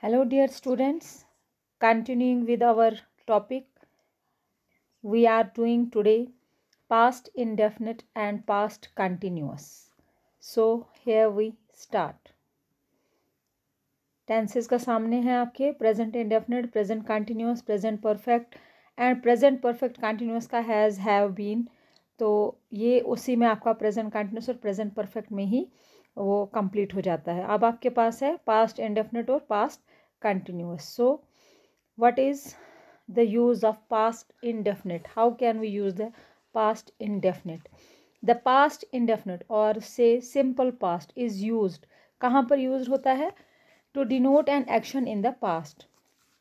Hello, dear students. Continuing with our topic, we are doing today past indefinite and past continuous. So, here we start. Tenses का सामने है आपके present indefinite, present continuous, present perfect and present perfect continuous का has, have, been. तो ये उसी में आपका present continuous और present perfect में ही वो complete हो जाता है. अब आपके पास है past indefinite और past continuous. So, what is the use of past indefinite? How can we use the past indefinite? The past indefinite or say simple past is used. कहाँ पर यूज होता है? To denote an action in the past.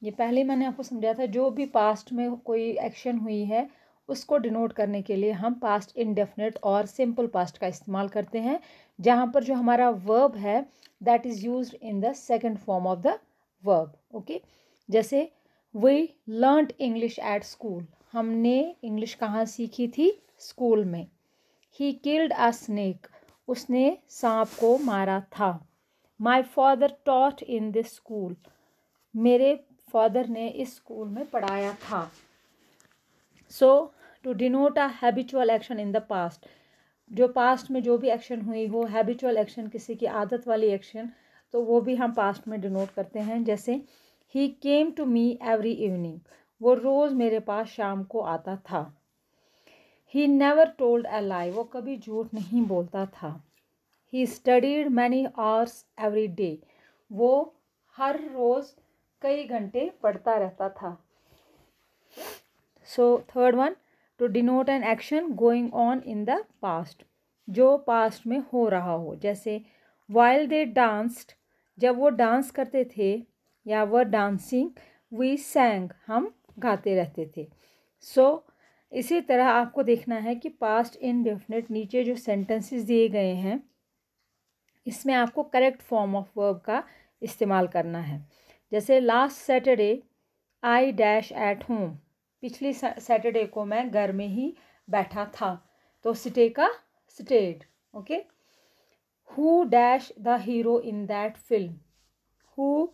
ये पहले मैंने आपको समझाया था, जो भी पास्ट में कोई एक्शन हुई है उसको डिनोट करने के लिए हम पास्ट इंडेफिनिट और सिंपल पास्ट का इस्तेमाल करते हैं, जहाँ पर जो हमारा वर्ब है that is used in the second form of the verb. Okay, जैसे we learned English at school. हमने इंग्लिश कहाँ सीखी थी? स्कूल में. He killed a snake. उसने सांप को मारा था. My father taught in this school. मेरे फादर ने इस स्कूल में पढ़ाया था. So to denote a habitual action in the past, जो पास्ट में जो भी एक्शन हुई हो, हैबिचुअल एक्शन किसी की आदत वाली एक्शन, तो वो भी हम पास्ट में डिनोट करते हैं. जैसे he came to me every evening. वो रोज़ मेरे पास शाम को आता था. He never told a lie. वो कभी झूठ नहीं बोलता था. He studied many hours every day. वो हर रोज़ कई घंटे पढ़ता रहता था. So third one, to denote an action going on in the past, जो पास्ट में हो रहा हो. जैसे वाइल दे डांस्ड. जब वो डांस करते थे या वह डांसिंग, वी सैंग. हम गाते रहते थे. सो इसी तरह आपको देखना है कि पास्ट इनडेफिनिट नीचे जो सेंटेंसेस दिए गए हैं इसमें आपको करेक्ट फॉर्म ऑफ वर्ब का इस्तेमाल करना है. जैसे last Saturday I dash at home. पिछली सैटरडे को मैं घर में ही बैठा था. तो स्टे का stayed. Okay. Who dash the hero in that film. Who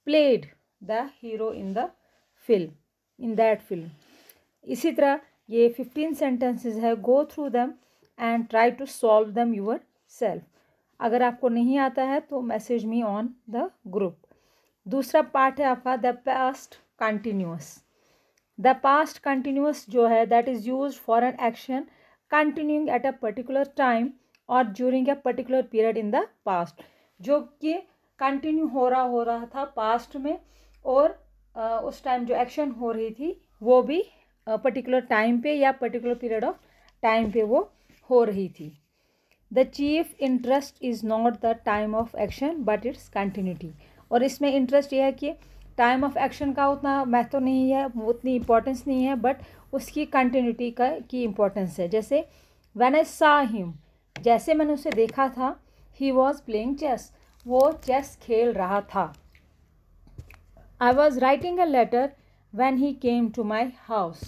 played the hero in the film, in that film. इसी तरह ये 15 सेंटेंसेस है. Go through them and try to solve them yourself. अगर आपको नहीं आता है तो message me on the group. दूसरा पार्ट है आपका the past continuous. The past continuous जो है that is used for an action continuing at a particular time और during a particular period in the past, जो कि कंटिन्यू हो रहा था पास्ट में और उस टाइम जो एक्शन हो रही थी वो भी पर्टिकुलर टाइम पे या पर्टिकुलर पीरियड ऑफ टाइम पे वो हो रही थी. The chief interest is not the time of action but it's continuity. और इसमें इंटरेस्ट ये है कि टाइम ऑफ एक्शन का उतना महत्व नहीं है, उतनी इम्पोर्टेंस नहीं है, बट उसकी कंटिन्यूटी का की इम्पोर्टेंस है. जैसे व्हेन आई सा हिम, जैसे मैंने उसे देखा था. He was playing chess. वो चेस खेल रहा था. I was writing a letter when he came to my house.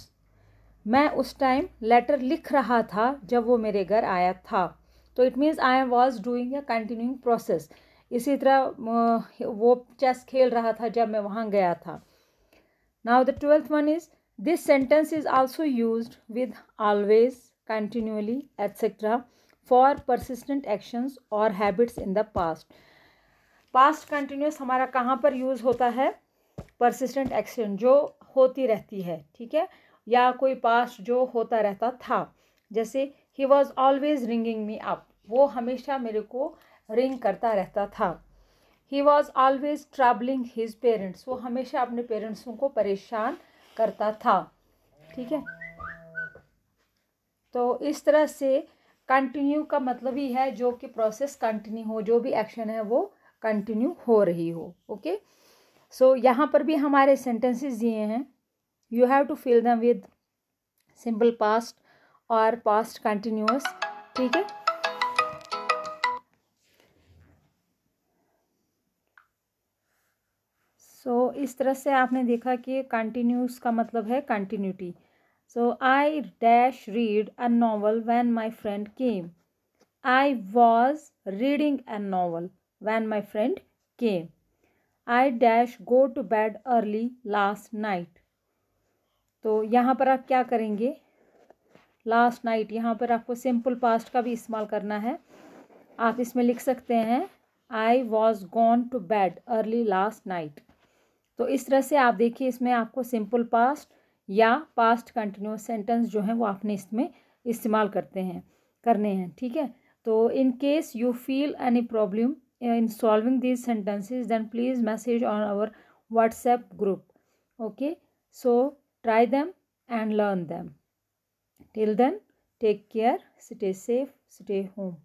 मैं उस टाइम लेटर लिख रहा था जब वो मेरे घर आया था. तो it means I was doing a continuing process. इसी तरह वो चेस खेल रहा था जब मैं वहाँ गया था. Now the 12th one is this sentence is also used with always, continuously etcetera for persistent actions और habits in the past. Past continuous हमारा कहाँ पर यूज होता है? परसिस्टेंट एक्शन जो होती रहती है, ठीक है, या कोई पास्ट जो होता रहता था. जैसे he was always ringing me up. वो हमेशा मेरे को रिंग करता रहता था. He was always troubling his parents. वो हमेशा अपने पेरेंट्सों को परेशान करता था. ठीक है, तो इस तरह से कंटिन्यू का मतलब ही है जो कि प्रोसेस कंटिन्यू हो, जो भी एक्शन है वो कंटिन्यू हो रही हो. ओके, सो यहाँ पर भी हमारे सेंटेंसेस दिए हैं. You have to fill them with simple past और पास्ट कंटिन्यूअस. ठीक है, सो इस तरह से आपने देखा कि कंटिन्यूस का मतलब है continuity. So I dash read a novel when my friend came. I was reading a novel when my friend came. I dash go to bed early last night. तो यहाँ पर आप क्या करेंगे, लास्ट नाइट, यहाँ पर आपको सिंपल पास्ट का भी इस्तेमाल करना है। आप इसमें लिख सकते हैं I was gone to bed early last night. तो इस तरह से आप देखिए, इसमें आपको सिंपल पास्ट या पास्ट कंटिन्यूस सेंटेंस जो है वो आपने इसमें इस्तेमाल करने हैं, ठीक है। तो in case you feel any problem in solving these sentences, then please message on our WhatsApp group. Okay, so try them and learn them. Till then, take care, stay safe, stay home.